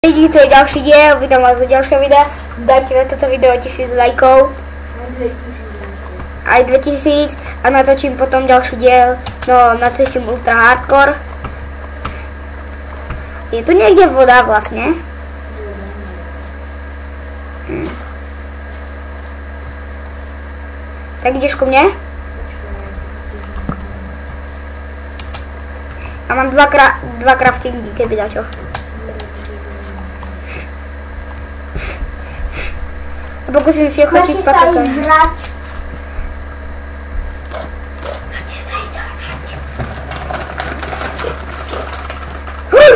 Lidi, to je ďalší diel, vydám vás do ďalšieho videa, dajte na toto video 1000 lajkov. Aj 2000 a natočím potom ďalší diel, no natočím ultra hardcore. Je tu niekde voda vlastne? Tak ideš ku mne? Ja mám dva craftingy, keby dačo. Pokúsim si ochočiť paprika.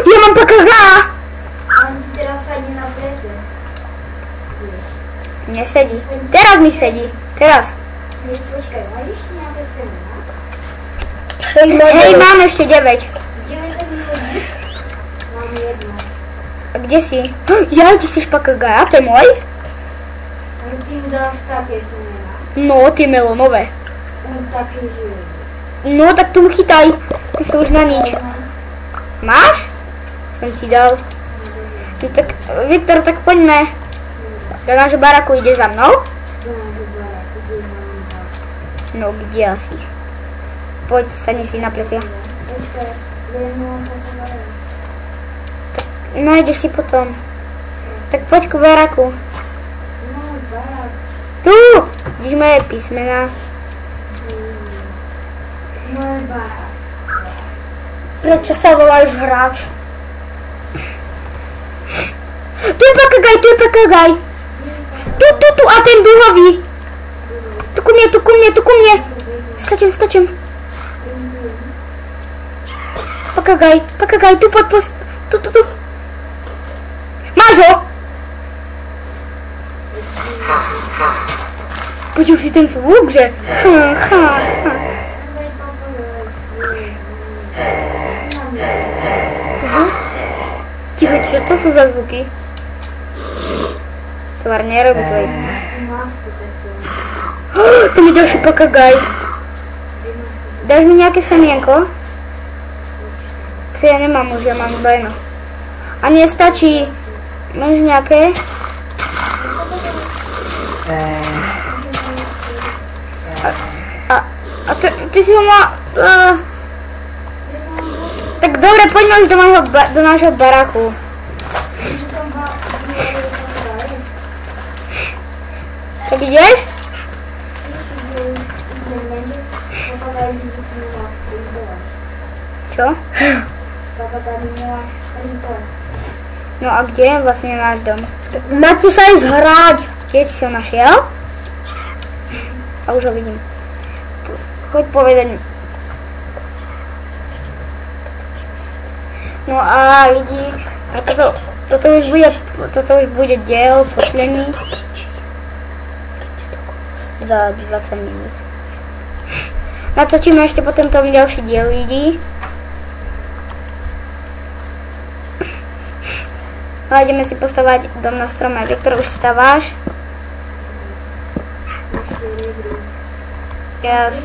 Ja mám paprika! On teraz sadí na prece. Nesedí. Teraz mi sedí. Teraz. Počkaj, máš ešte nejaké semena? Hej, mám ešte 9. Ideme tak vyhodiť? Mám jedno. A kde si? Ja, ty si špakaga, to je môj? Ale ty mu dáš také semena. No, ty melónové. On také žije. No, tak tu chytaj. Ty sa už na nič. Máš? Som ti dal. No tak, Viktor, tak poďme. Do nášho baraku ideš za mnou? No, kde asi? Poď, stani si na plecia. Počkaj, mám také. Nájdeš si potom. Tak poď ku baraku. No, barak. Tu! Vidíš moje písmena. Môj barak. Prečo sa voláš hráč? Tu je pakagaj. Tu, a ten duhový. Tu ku mne. Skačem. Pakagaj, tu pod post. Tu. Máš ho? Počul si ten zvuk, že? Ticho, čo to sú za zvuky? Tovar nerobí tvoj. To mi ďalší pakagaj. Dáš mi nejaké semienko? Ja nemám už, ja mám iba jedno. A nestačí. Máš nejaké? A ty si ho má... Tak dobre, poďme už do nášho baraku. Tak ideš? Čo? No a kde je vlastne náš dom? Máte sa ísť hrať. Kde si ho našiel? A už ho vidím. Choď povedať. No a lidi, a toto už bude diel posledný. Za 20 minút. Natočíme ešte potom tam ďalší diel lidí. A ideme si postavať dom na strome. Viktor, už staváš? Yes.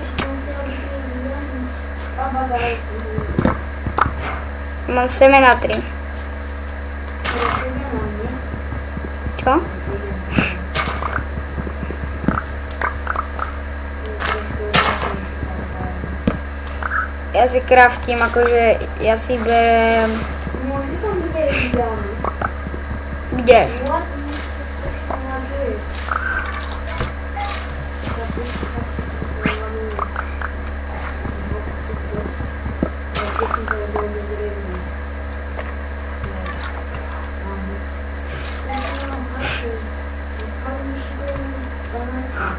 Mám semena 3. Čo? Ja si craftím, akože ja si berem... Kde?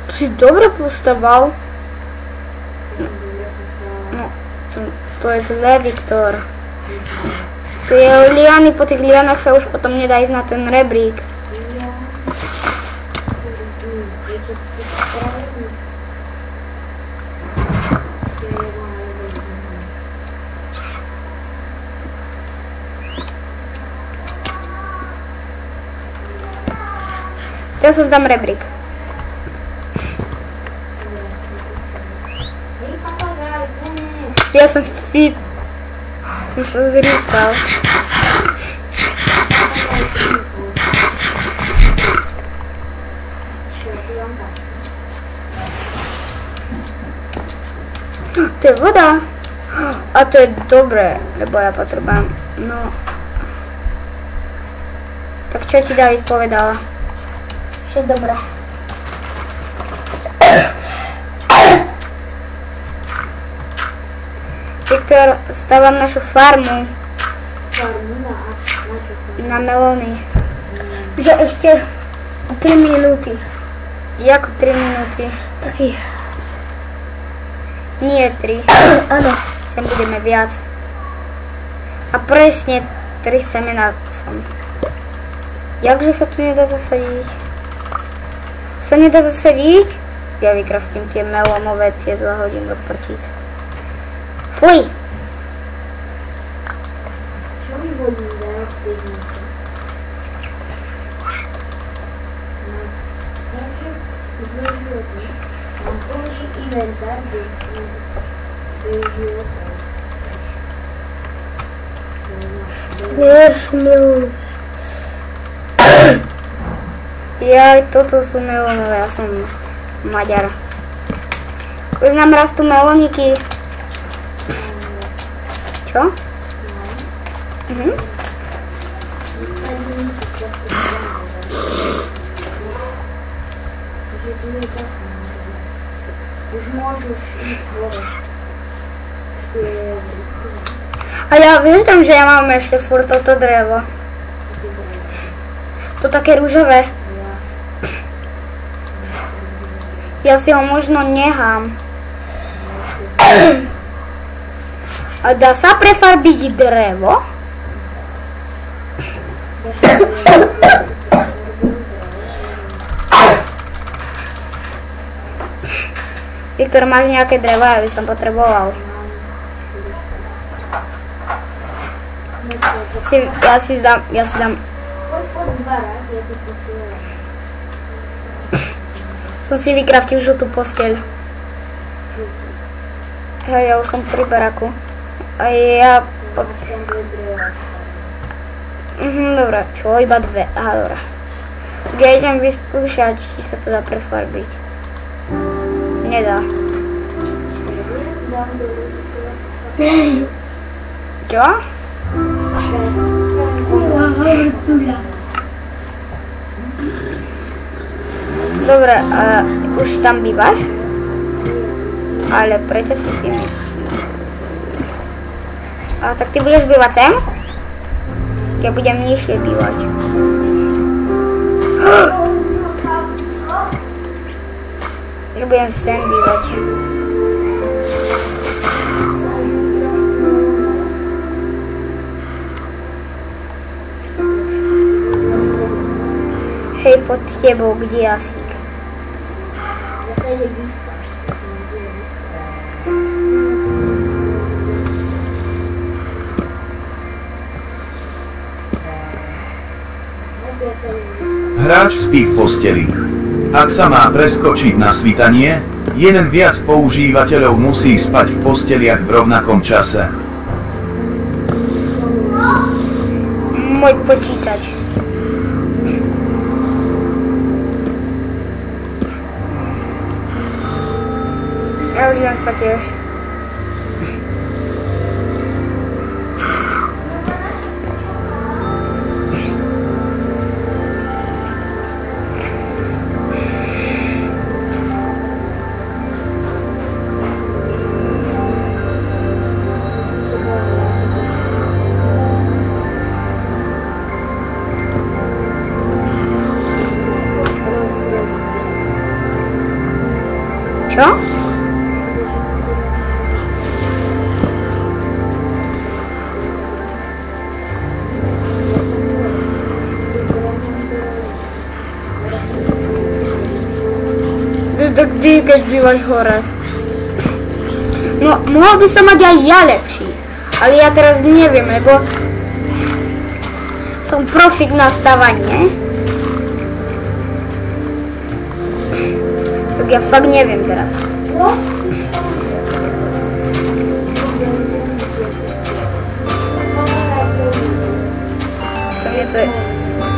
To si dobre postaval. No, to je zlé, Viktor. Tie liany, po tých lianách sa už potom nedá ísť na ten rebrík. Ja som tam rebrík. Ja som si... Som sa zrýchal. To je voda. A to je dobré, lebo ja potrebujem. No. Tak čo ti David povedala? Že dobré. Viktor, stávam našu farmu Farmu na čo farmu? na melóny. Že ešte 3 minúty. Jako 3 minúty? 3. Nie 3. Áno. Sem budeme viac. A presne 3 semená som. Jakže sa tu nedá zasadiť? Sa nedá zasadiť? Ja vykraftím tie melónové, tie zahodím do prčíc. Fuj! Čo mi hodí za pivnicu? Mám použiť inventár, kde života. Nesmel. Jaj, toto sú melónové, ja som Maďar. Už nám rastú melóniky. Čo? Mhm. Už môžeš ísť hore. A ja vieš tam, že ja mám ešte furt toto drevo. To také rúžové. Ja si ho možno nechám. A dá sa prefarbiť drevo? Viktor, máš nejaké drevo? Ja by som potreboval. Ja si dám. Poď pod barák, ja to posielam. Som si vykraftil žltú posteľ. Hej, ja už som pri baraku. A ja... Dobre, čo? Iba 2. Aha, dobré. Tak ja idem vyskúšať, či sa to dá prefarbiť. Nedá. Čo? Dobre, už tam bývaš? Ale prečo si mi... A tak ty budeš bývať sem? Ja budem nižšie bývať. Ja budem sem bývať. Hej, pod tebou, kde je Asík? Ja sa ide vyspať. Hráč spí v posteli. Ak sa má preskočiť na svitanie, jeden viac používateľov musí spať v posteliach v rovnakom čase. Môj počítač. Ja už idem spať tiež. Čo? Keď bývaš hore. No, mohol by som mať aj ja lepší. Ale ja teraz neviem, lebo som profik na stávanie. Tak ja fakt neviem teraz. Čo mne to je?